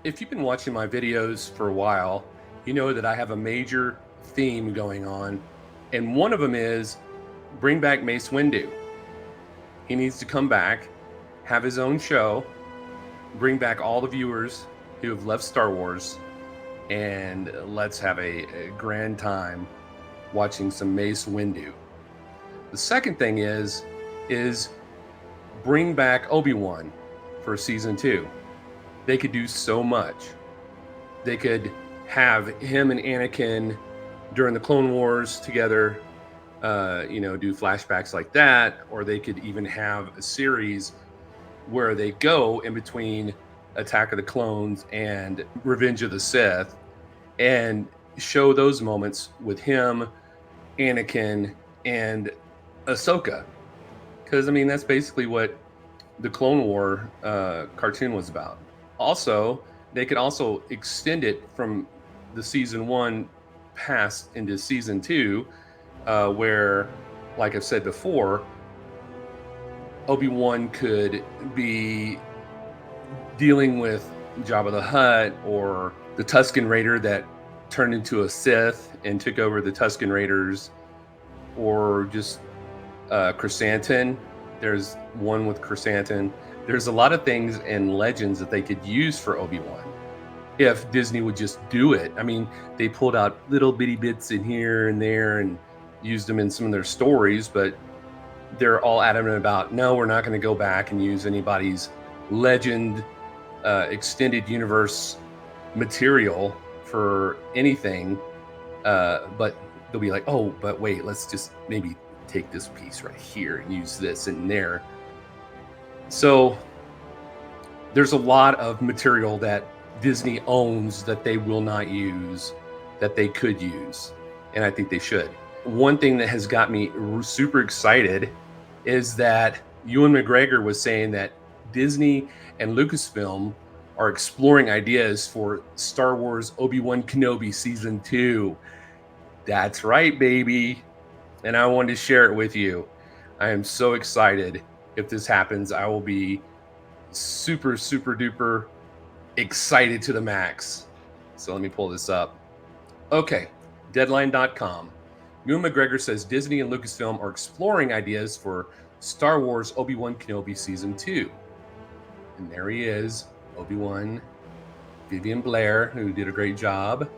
If you've been watching my videos for a while, you know that I have a major theme going on. And one of them is bring back Mace Windu. He needs to come back, have his own show, bring back all the viewers who have left Star Wars, and let's have a grand time watching some Mace Windu. The second thing is bring back Obi Wan for season 2. They could do so much. They could have him and Anakin during the Clone Wars together, do flashbacks like that, or they could even have a series where they go in between Attack of the Clones and Revenge of the Sith and show those moments with him, Anakin, and Ahsoka. Because, I mean, that's basically what the Clone War cartoon was about. Also, they could also extend it from the season 1 past into season 2, where, like I've said before, Obi-Wan could be dealing with Jabba the Hutt or the Tusken Raider that turned into a Sith and took over the Tusken Raiders, or just Chrysanthemum. There's one with Chrysanthemum. There's a lot of things and legends that they could use for Obi-Wan if Disney would just do it. I mean, they pulled out little bitty bits in here and there and used them in some of their stories, but they're all adamant about, no, we're not going to go back and use anybody's legend extended universe material for anything. But they'll be like, oh, but wait, let's just maybe take this piece right here and use this and there. So there's a lot of material that Disney owns that they will not use, that they could use, and I think they should. One thing that has got me super excited is that Ewan McGregor was saying that Disney and Lucasfilm are exploring ideas for Star Wars Obi Wan Kenobi season 2. That's right, baby. And I wanted to share it with you. I am so excited. If this happens, I will be super, super duper excited to the max. So let me pull this up. Okay, Deadline.com. Ewan McGregor says Disney and Lucasfilm are exploring ideas for Star Wars Obi Wan Kenobi season 2. And there he is, Obi-Wan, Vivian Blair, who did a great job.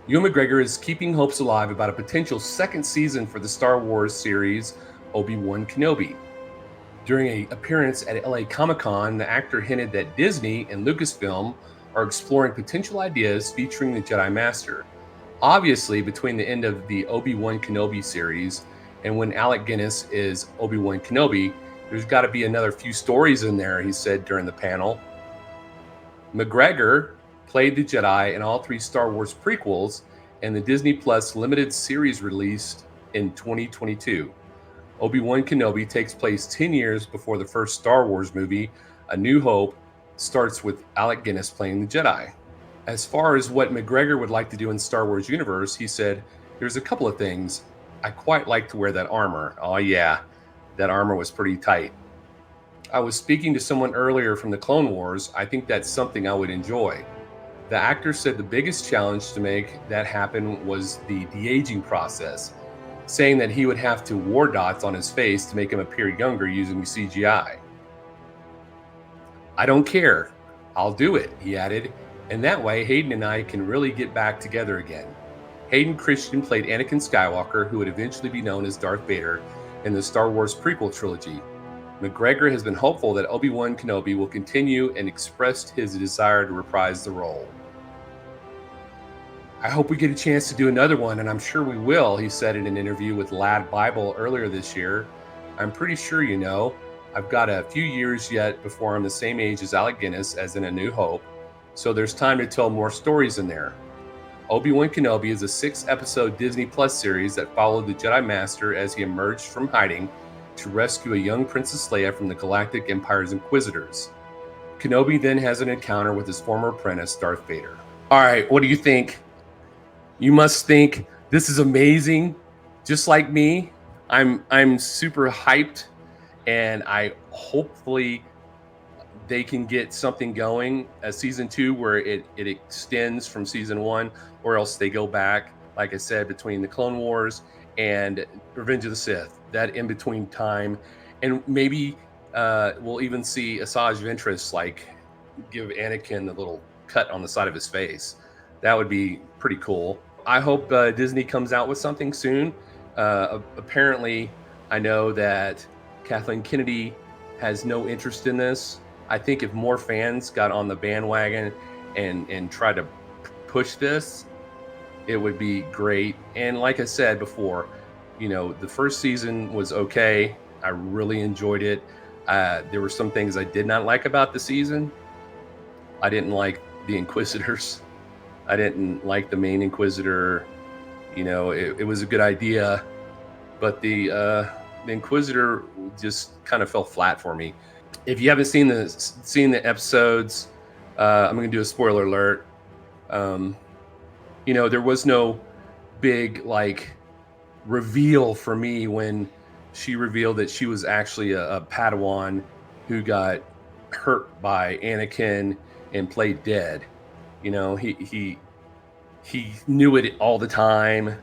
Ewan McGregor is keeping hopes alive about a potential second season for the Star Wars series Obi Wan Kenobi. During an appearance at LA Comic-Con, the actor hinted that Disney and Lucasfilm are exploring potential ideas featuring the Jedi Master. Obviously, between the end of the Obi Wan Kenobi series and when Alec Guinness is Obi Wan Kenobi, there's got to be another few stories in there, he said during the panel. McGregor played the Jedi in all 3 Star Wars prequels and the Disney Plus limited series released in 2022. Obi Wan Kenobi takes place 10 years before the first Star Wars movie, A New Hope, starts with Alec Guinness playing the Jedi. As far as what McGregor would like to do in Star Wars universe, he said, there's a couple of things. I quite like to wear that armor. Oh yeah, that armor was pretty tight. I was speaking to someone earlier from the Clone Wars. I think that's something I would enjoy. The actor said the biggest challenge to make that happen was the de-aging process, saying that he would have to war dots on his face to make him appear younger using CGI. I don't care. I'll do it, he added. And that way, Hayden and I can really get back together again. Hayden Christensen played Anakin Skywalker, who would eventually be known as Darth Vader in the Star Wars prequel trilogy. McGregor has been hopeful that Obi Wan Kenobi will continue and expressed his desire to reprise the role. I hope we get a chance to do another one, and I'm sure we will, he said in an interview with Lad Bible earlier this year. I'm pretty sure you know. I've got a few years yet before I'm the same age as Alec Guinness as in A New Hope, so there's time to tell more stories in there. Obi-Wan Kenobi is a 6-episode Disney Plus series that followed the Jedi Master as he emerged from hiding to rescue a young Princess Leia from the Galactic Empire's Inquisitors. Kenobi then has an encounter with his former apprentice, Darth Vader. All right, what do you think? You must think this is amazing. Just like me, I'm super hyped, and I hopefully they can get something going as season 2 where it extends from season 1, or else they go back, like I said, between the Clone Wars and Revenge of the Sith, that in between time. And maybe we'll even see Asajj Ventress like give Anakin a little cut on the side of his face. That would be pretty cool. I hope Disney comes out with something soon. Apparently, I know that Kathleen Kennedy has no interest in this. I think if more fans got on the bandwagon and tried to push this, it would be great. And like I said before, the first season was okay. I really enjoyed it. There were some things I did not like about the season. I didn't like the Inquisitors. I didn't like the main Inquisitor. It was a good idea, but the Inquisitor just kind of fell flat for me. If you haven't seen the episodes, I'm going to do a spoiler alert. There was no big like reveal for me when she revealed that she was actually a Padawan who got hurt by Anakin and played dead. He knew it all the time,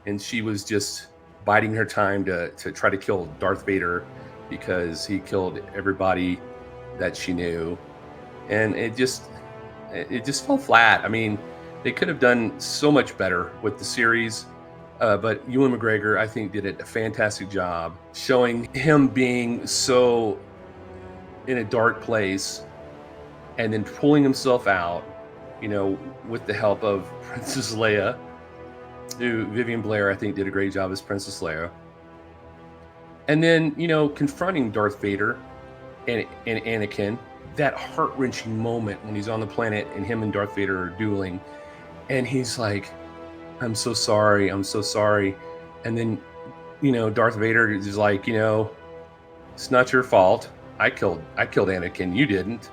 and she was just biding her time to try to kill Darth Vader because he killed everybody that she knew, and it just fell flat. I mean, they could have done so much better with the series, but Ewan McGregor, I think, did a fantastic job showing him being so in a dark place and then pulling himself out, with the help of Princess Leia, who Vivian Blair, I think, did a great job as Princess Leia. And then, confronting Darth Vader and Anakin, that heart-wrenching moment when he's on the planet and him and Darth Vader are dueling, and he's like, I'm so sorry, I'm so sorry. And then, Darth Vader is like, it's not your fault. I killed Anakin, you didn't.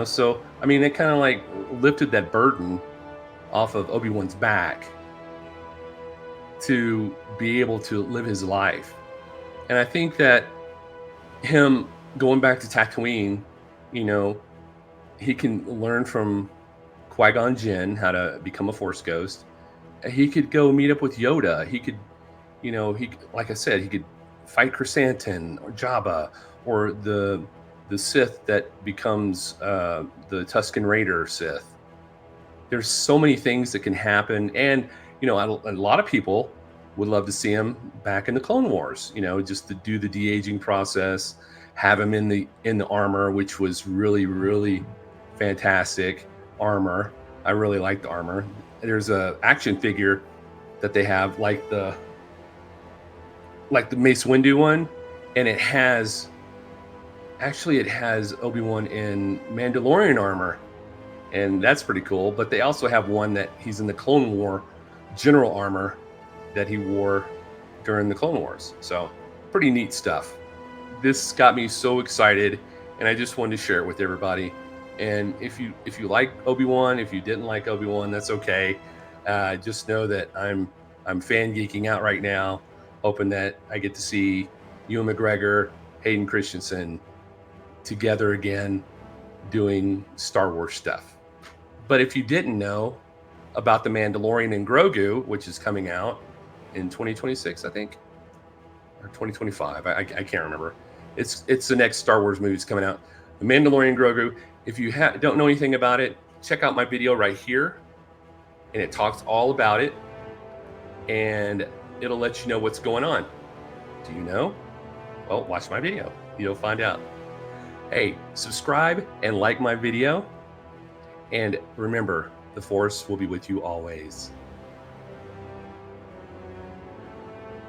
So I mean, it kind of like lifted that burden off of Obi-Wan's back to be able to live his life. And I think that him going back to Tatooine, he can learn from Qui-Gon Jinn how to become a Force ghost. He could go meet up with Yoda. He could, like I said, he could fight Chrysanthemum or Jabba or the Sith that becomes the Tusken Raider Sith. There's so many things that can happen, and a lot of people would love to see him back in the Clone Wars. Just to do the de-aging process, have him in the armor, which was really, really fantastic armor. I really like the armor. There's a action figure that they have, like the Mace Windu one, and it has Obi-Wan in Mandalorian armor, and that's pretty cool. But they also have one that he's in the Clone War general armor that he wore during the Clone Wars. So pretty neat stuff. This got me so excited, and I just wanted to share it with everybody. And if you like Obi-Wan, if you didn't like Obi-Wan, that's okay. Just know that I'm fan geeking out right now, hoping that I get to see Ewan McGregor, Hayden Christensen together again doing Star Wars stuff. But if you didn't know about The Mandalorian and Grogu, which is coming out in 2026, I think, or 2025, I can't remember. It's the next Star Wars movie that's coming out. The Mandalorian Grogu. If you don't know anything about it, check out my video right here, and it talks all about it, and it'll let you know what's going on. Do you know? Well, watch my video. You'll find out. Hey, subscribe and like my video. And remember, the Force will be with you always.